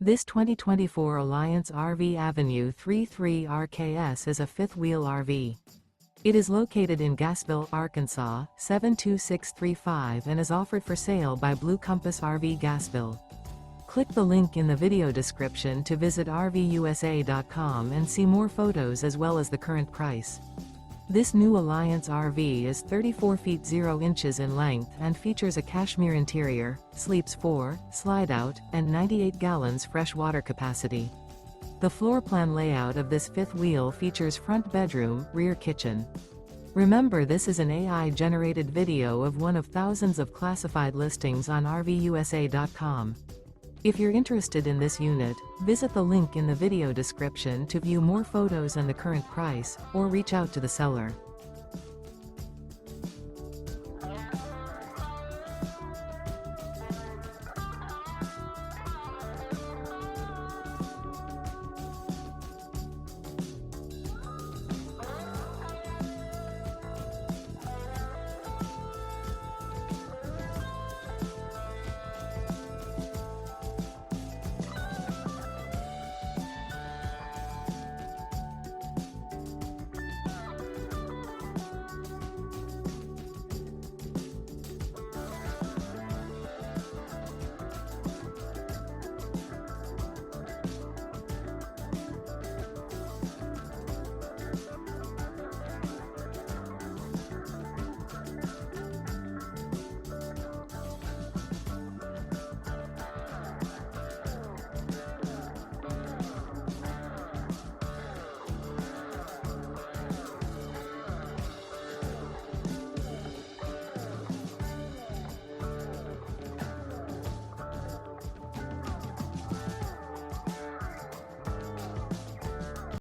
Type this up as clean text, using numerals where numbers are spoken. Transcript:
This 2024 Alliance RV Avenue 33 RKS is a fifth-wheel RV. It is located in Gassville, Arkansas, 72635 and is offered for sale by Blue Compass RV Gassville. Click the link in the video description to visit RVUSA.com and see more photos as well as the current price. This new Alliance RV is 34 feet 0 inches in length and features a CASHMERE interior, sleeps 4, Slideout, and 98 gallons fresh water capacity. The floor plan layout of this fifth wheel features front bedroom, rear kitchen. Remember, this is an AI-generated video of one of thousands of classified listings on RVUSA.com. If you're interested in this unit, visit the link in the video description to view more photos and the current price, or reach out to the seller.